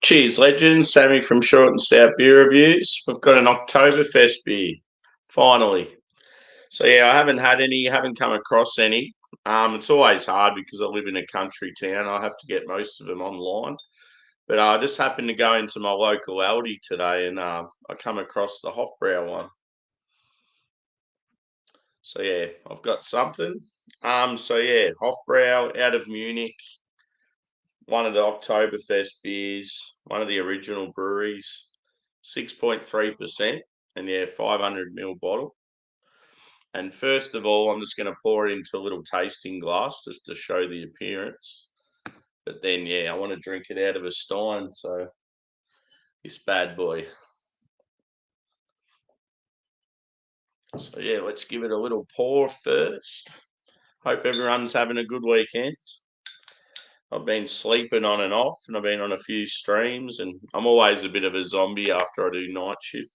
Cheers, legends. Sammy from Short and Stout Beer Reviews. We've got an Oktoberfest beer, finally. So yeah, I haven't come across any. It's always hard because I live in a country town. I have to get most of them online. But I just happened to go into my local Aldi today, and I come across the HOFBRAU one. So yeah, I've got something. So yeah, HOFBRAU out of Munich, one of the Oktoberfest beers, one of the original breweries, 6.3%, and yeah, 500 ml bottle. And first of all, I'm just going to pour it into a little tasting glass just to show the appearance. But then, yeah, I want to drink it out of a stein. So this bad boy. So yeah, let's give it a little pour first. Hope everyone's having a good weekend. I've been sleeping on and off, and I've been on a few streams, and I'm always a bit of a zombie after I do night shift.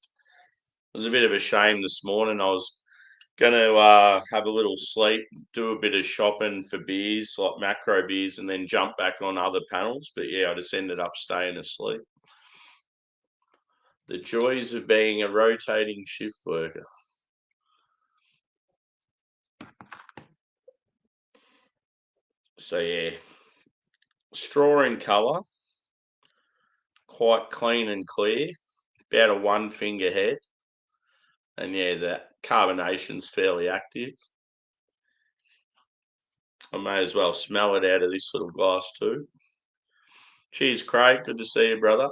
It was a bit of a shame this morning. I was going to have a little sleep, do a bit of shopping for beers, like macro beers, and then jump back on other panels. But yeah, I just ended up staying asleep. The joys of being a rotating shift worker. So yeah, straw in colour, quite clean and clear, about a 1 finger head. And yeah, the carbonation's fairly active. I may as well smell it out of this little glass too. Cheers, Craig. Good to see you, brother.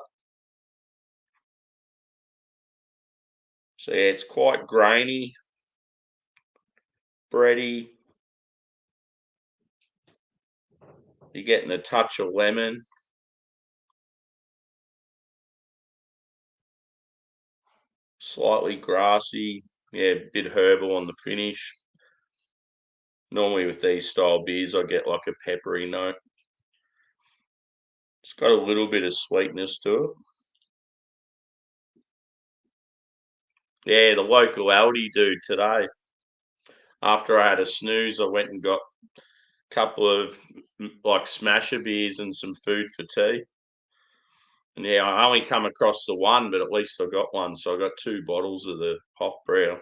So yeah, it's quite grainy, bready. You're getting a touch of lemon. Slightly grassy. Yeah, a bit herbal on the finish. Normally with these style beers, I get like a peppery note. It's got a little bit of sweetness to it. Yeah, the local Aldi dude today. After I had a snooze, I went and got a couple of like smasher beers and some food for tea. And yeah, I only come across the one, but at least I got one. So I got 2 bottles of the Hofbrau.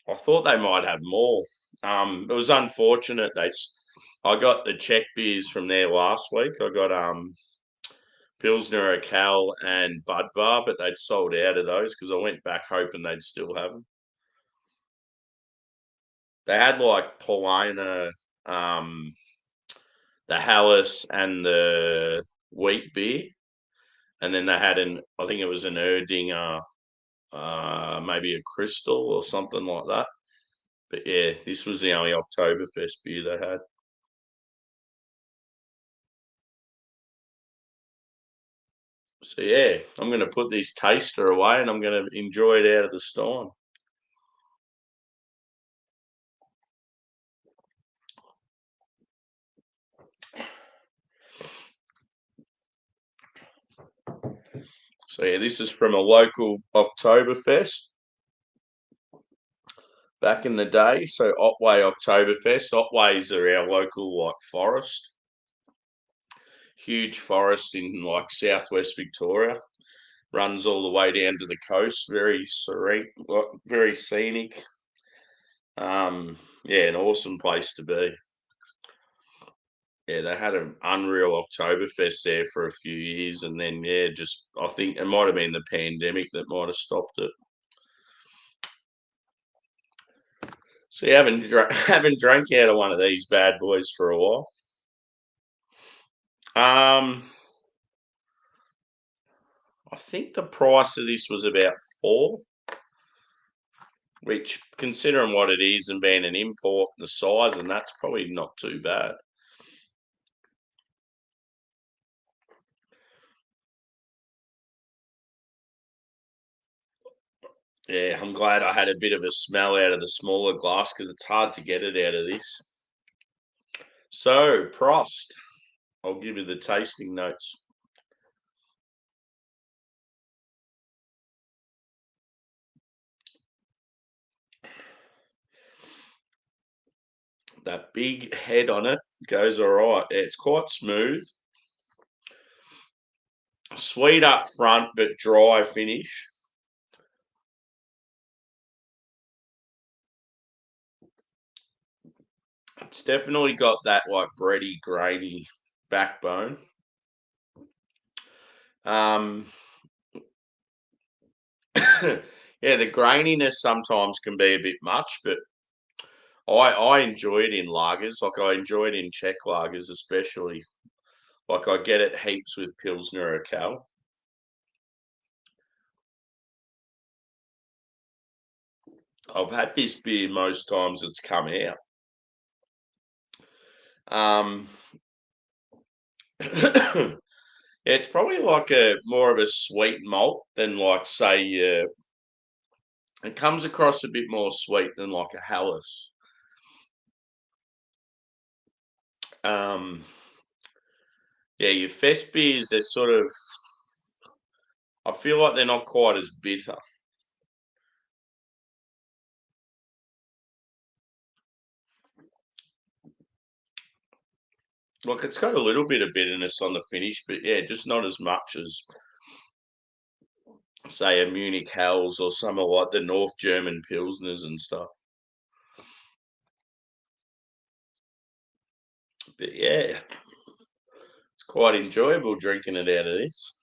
I thought they might have more. It was unfortunate. I got the Czech beers from there last week. I got Pilsner Urquell and Budvar, but they'd sold out of those because I went back hoping they'd still have them. They had like Paulina, the Hallis, and the wheat beer, and then they had I think it was an Erdinger, maybe a Crystal or something like that. But yeah, this was the only Oktoberfest beer they had. So yeah, I'm going to put this taster away and I'm going to enjoy it out of the stein. So yeah, this is from a local Oktoberfest back in the day. So Otway Oktoberfest. Otways are our local like forest. Huge forest in like southwest Victoria. Runs all the way down to the coast. Very serene, very scenic. Yeah, an awesome place to be. Yeah, they had an unreal Oktoberfest there for a few years, and then yeah, just I think it might have been the pandemic that might have stopped it. So you haven't drank out of one of these bad boys for a while. I think the price of this was about 4, which considering what it is and being an import, the size, and that's probably not too bad. Yeah, I'm glad I had a bit of a smell out of the smaller glass because it's hard to get it out of this. So, Prost, I'll give you the tasting notes. That big head on it goes all right. Yeah, it's quite smooth. Sweet up front, but dry finish. It's definitely got that like bready, grainy backbone. Yeah, the graininess sometimes can be a bit much, but I enjoy it in lagers. Like I enjoy it in Czech lagers, especially. Like I get it heaps with Pilsner or Cal. I've had this beer most times it's come out. Um, yeah, it's probably like a more of a sweet malt than like say it comes across a bit more sweet than like a Helles. Um, yeah, your fest beers they're sort of I feel like they're not quite as bitter. Like it's got a little bit of bitterness on the finish, but yeah, just not as much as say a Munich Helles or some of like the North German Pilsners and stuff. But yeah, it's quite enjoyable drinking it out of this.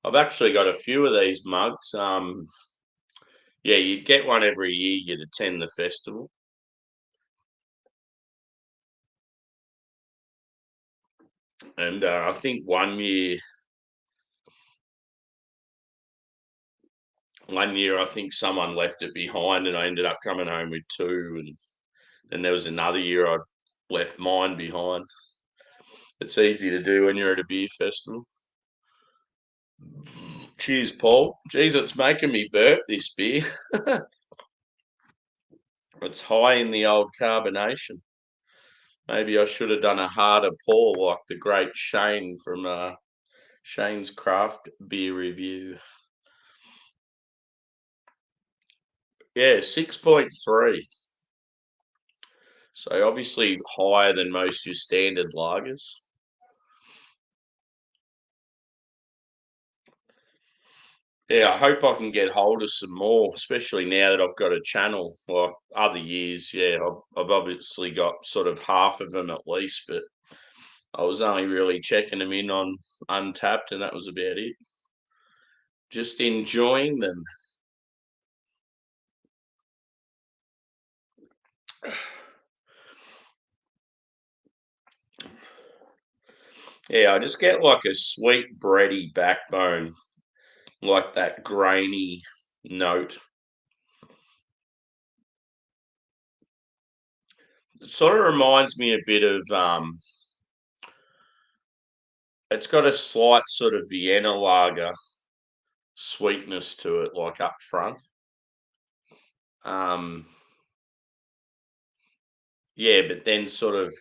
I've actually got a few of these mugs. Yeah, you'd get one every year. You'd attend the festival, and I think one year I think someone left it behind, and I ended up coming home with two, and then there was another year I left mine behind. It's easy to do when you're at a beer festival. Cheers, Paul. Geez, it's making me burp this beer. It's high in the old carbonation. Maybe I should have done a harder pour like the great Shane from Shane's Craft Beer Review. Yeah, 6.3. So obviously higher than most your standard lagers. Yeah, I hope I can get hold of some more, especially now that I've got a channel. Like other years, yeah, I've obviously got sort of half of them at least, but I was only really checking them in on Untapped, and that was about it. Just enjoying them. Yeah, I just get like a sweet bready backbone, like that grainy note. It sort of reminds me a bit of it's got a slight sort of Vienna lager sweetness to it, like up front. Um, yeah, but then sort of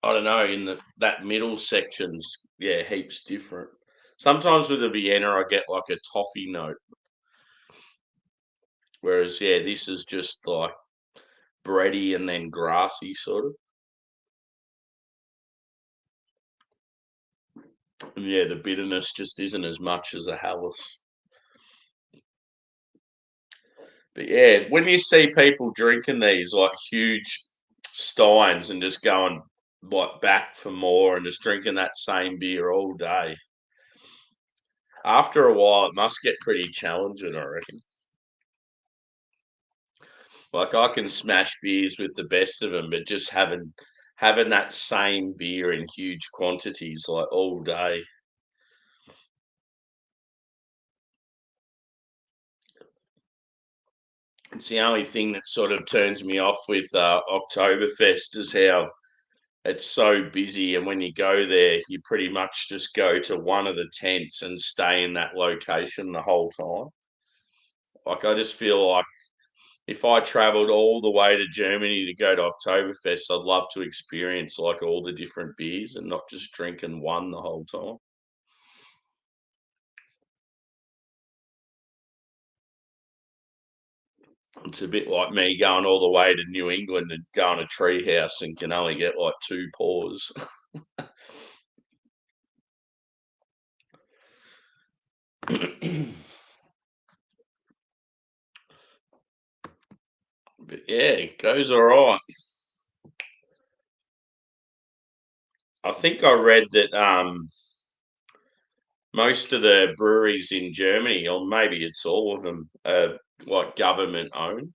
I don't know in that middle section's yeah heaps different. Sometimes with a Vienna, I get like a toffee note, whereas yeah, this is just like bready and then grassy sort of. And yeah, the bitterness just isn't as much as a Helles. But yeah, when you see people drinking these like huge steins and just going like back for more and just drinking that same beer all day, after a while it must get pretty challenging, I reckon. Like I can smash beers with the best of them, but just having that same beer in huge quantities like all day. It's the only thing that sort of turns me off with Oktoberfest is how it's so busy, and when you go there, you pretty much just go to one of the tents and stay in that location the whole time. Like I just feel like if I travelled all the way to Germany to go to Oktoberfest, I'd love to experience like all the different beers and not just drinking one the whole time. It's a bit like me going all the way to New England and going to Treehouse and can only get like two pours. But yeah, it goes all right. I think I read that most of the breweries in Germany, or maybe it's all of them, are like government owned.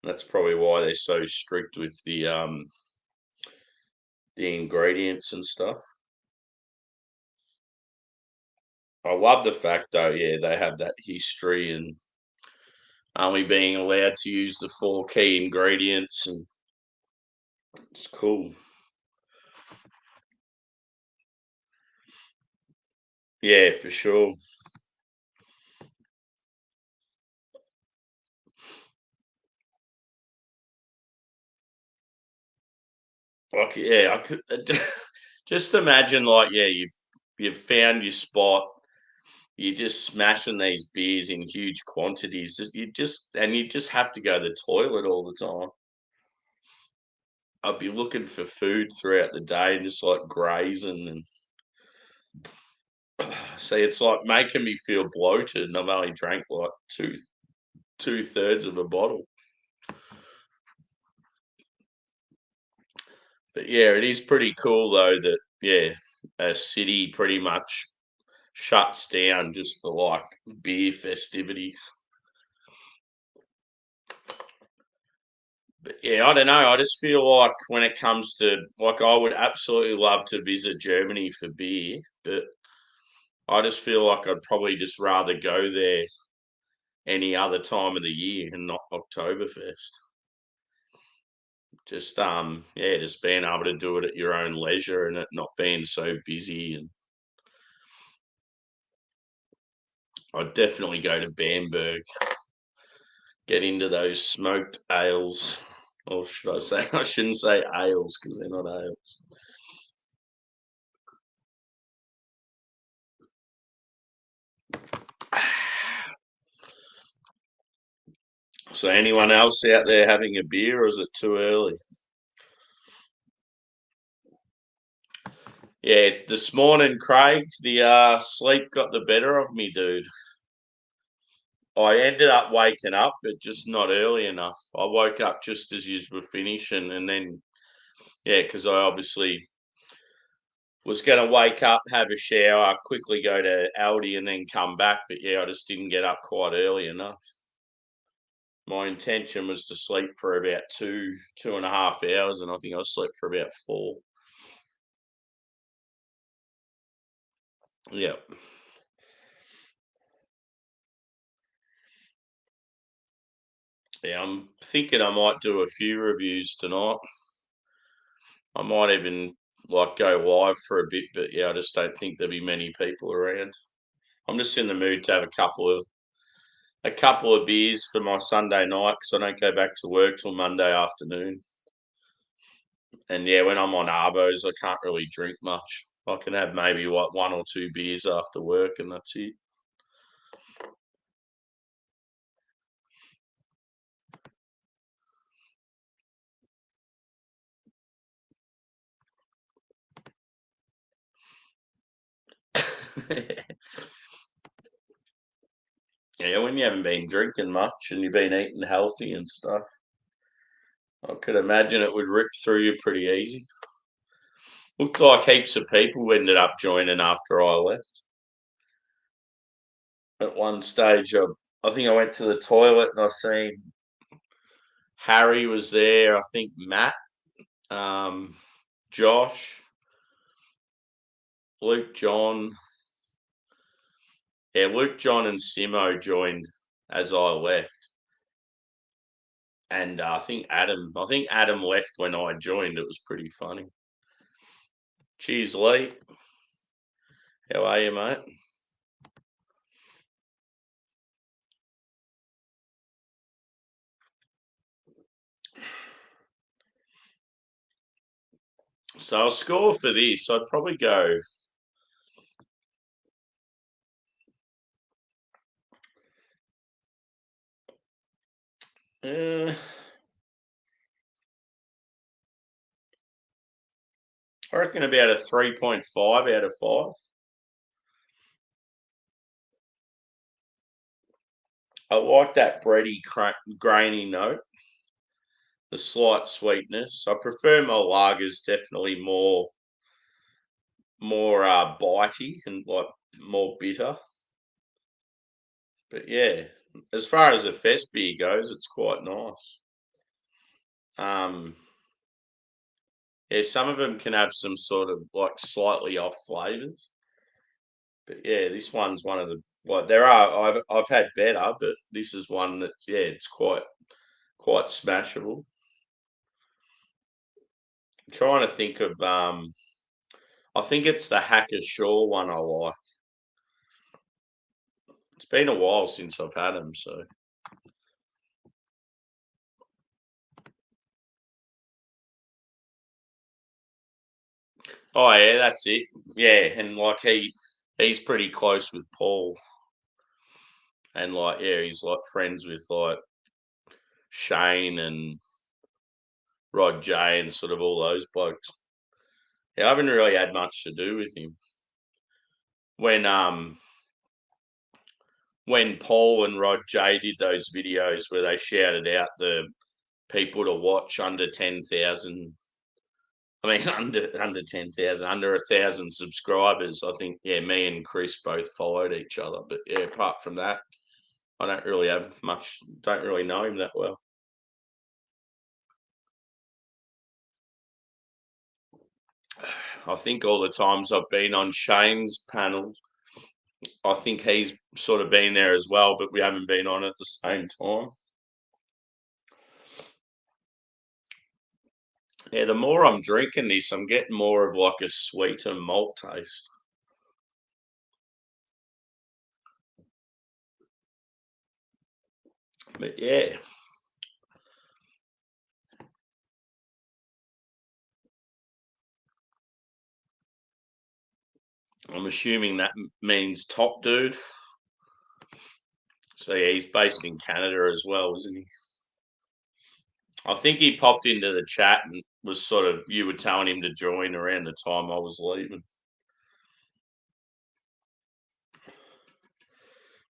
That's probably why they're so strict with the ingredients and stuff. I love the fact though, yeah, they have that history and only being allowed to use the four key ingredients, and it's cool. Yeah, for sure. Like, yeah, I could just imagine, like, yeah, you've found your spot. You're just smashing these beers in huge quantities. You just have to go to the toilet all the time. I'd be looking for food throughout the day and just like grazing and see, it's like making me feel bloated, and I've only drank like two thirds of a bottle. But yeah, it is pretty cool though that yeah, a city pretty much shuts down just for like beer festivities. But yeah, I don't know. I just feel like when it comes to like, I would absolutely love to visit Germany for beer, but I just feel like I'd probably just rather go there any other time of the year and not Oktoberfest. Just yeah, just being able to do it at your own leisure and it not being so busy. And I'd definitely go to Bamberg, get into those smoked ales. Or should I say, I shouldn't say ales because they're not ales. So, anyone else out there having a beer, or is it too early? Yeah, this morning, Craig, the sleep got the better of me, dude. I ended up waking up, but just not early enough. I woke up just as you were finishing, and then yeah, because I obviously was going to wake up, have a shower, quickly go to Aldi, and then come back. But yeah, I just didn't get up quite early enough. My intention was to sleep for about 2.5 hours, and I think I slept for about 4. Yeah. Yeah, I'm thinking I might do a few reviews tonight. I might even like go live for a bit, but yeah, I just don't think there'll be many people around. I'm just in the mood to have a couple of beers for my Sunday night because I don't go back to work till Monday afternoon. And yeah, when I'm on Arbos, I can't really drink much. I can have maybe what 1 or 2 beers after work, and that's it. Yeah, when you haven't been drinking much and you've been eating healthy and stuff, I could imagine it would rip through you pretty easy. Looked like heaps of people ended up joining after I left. At one stage, I think I went to the toilet and I seen Harry was there. I think Matt, um, Josh, Luke, John. Yeah, Luke, John, and Simo joined as I left, and I think Adam. I think Adam left when I joined. It was pretty funny. Cheers, Lee. How are you, mate? So I'll score for this. I'd probably go. Uh, I reckon about a 3.5 out of 5. I like that bready, grainy note. The slight sweetness. I prefer my lagers definitely more bitey and like more bitter. But yeah, as far as a fest beer goes, it's quite nice. Yeah, some of them can have some sort of like slightly off flavors. But yeah, this one's one of the like there are I've had better, but this is one that's yeah, it's quite smashable. I'm trying to think of I think it's the Hacker Shaw one I like. It's been a while since I've had them, so oh yeah, that's it. Yeah, and like he's pretty close with Paul, and like yeah, he's like friends with like Shane and Rod J and sort of all those blokes. Yeah, I haven't really had much to do with him. When when Paul and Rod J did those videos where they shouted out the people to watch under 10,000. I mean, under 10,000, under 1,000 subscribers. I think yeah, me and Chris both followed each other. But yeah, apart from that, I don't really have much. Don't really know him that well. I think all the times I've been on Shane's panels, I think he's sort of been there as well, but we haven't been on at the same time. Yeah, the more I'm drinking this, I'm getting more of like a sweeter malt taste. But yeah, I'm assuming that means top dude. So yeah, he's based in Canada as well, isn't he? I think he popped into the chat and was sort of you were telling him to join around the time I was leaving.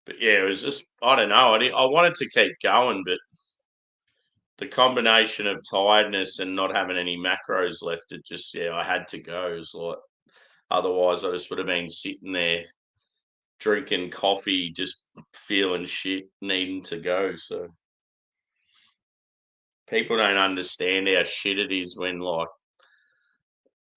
But yeah, it was just I don't know. I wanted to keep going, but the combination of tiredness and not having any macros left, it just yeah, I had to go. It was like otherwise I just would have been sitting there drinking coffee, just feeling shit, needing to go. So people don't understand how shit it is when like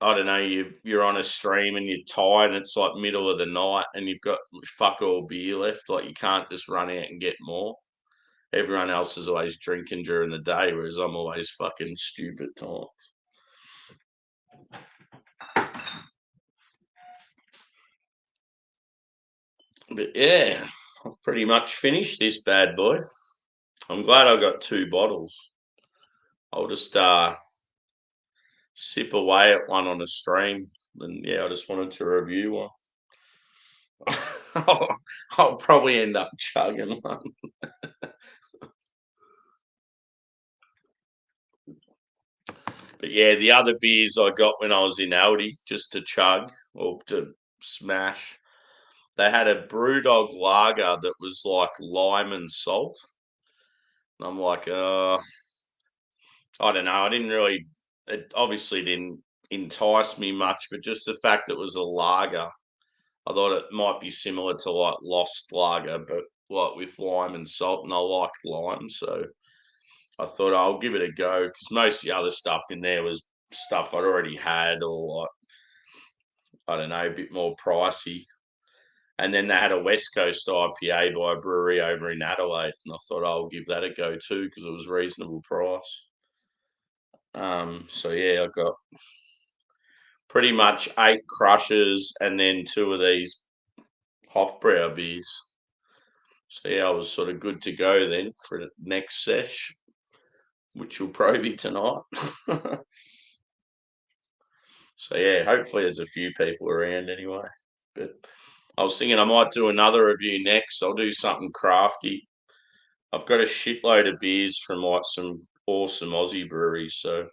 I don't know, you're on a stream and you're tired and it's like middle of the night and you've got fuck all beer left. Like you can't just run out and get more. Everyone else is always drinking during the day, whereas I'm always fucking stupid time. But yeah, I've pretty much finished this bad boy. I'm glad I got 2 bottles. I'll just sip away at one on a stream. And yeah, I just wanted to review one. I'll probably end up chugging one. But yeah, the other beers I got when I was in Aldi just to chug or to smash, they had a Brewdog lager that was like lime and salt. And I'm like, I don't know. I didn't really, it obviously didn't entice me much, but just the fact it was a lager, I thought it might be similar to like Lost Lager, but like with lime and salt. And I liked lime. So I thought I'll give it a go because most of the other stuff in there was stuff I'd already had or like, I don't know, a bit more pricey. And then they had a West Coast IPA by a brewery over in Adelaide, and I thought I'll give that a go too because it was reasonable price. So yeah, I got pretty much 8 crushes and then 2 of these Hofbrau beers. So yeah, I was sort of good to go then for the next sesh, which will probably be tonight. So yeah, hopefully there's a few people around anyway. But I was thinking I might do another review next. I'll do something crafty. I've got a shitload of beers from like some awesome Aussie breweries, so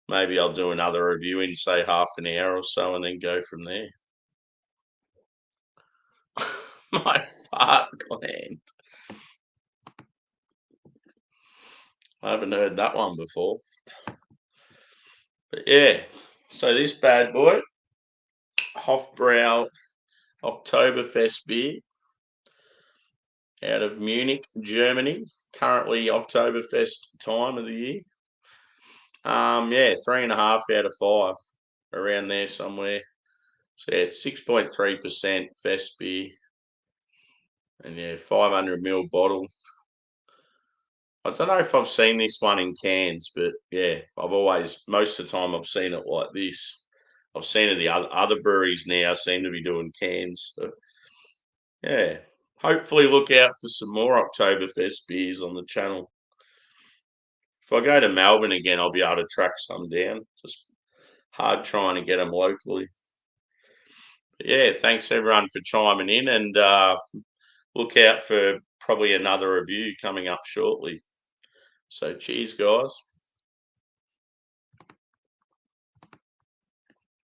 maybe I'll do another review in say half an hour or so and then go from there. My fart gland. I haven't heard that one before. But yeah, so this bad boy, HOFBRAU Oktoberfest beer out of Munich, Germany. Currently Oktoberfest time of the year. Yeah, 3.5 out of 5, around there somewhere. So yeah, 6.3% fest beer, and yeah, 500ml bottle. I don't know if I've seen this one in cans, but yeah, most of the time I've seen it like this. I've seen it the other breweries now seem to be doing cans. So yeah, hopefully look out for some more Oktoberfest beers on the channel. If I go to Melbourne again, I'll be able to track some down. Just hard trying to get them locally. But yeah, thanks everyone for chiming in, and look out for probably another review coming up shortly. So cheers, guys.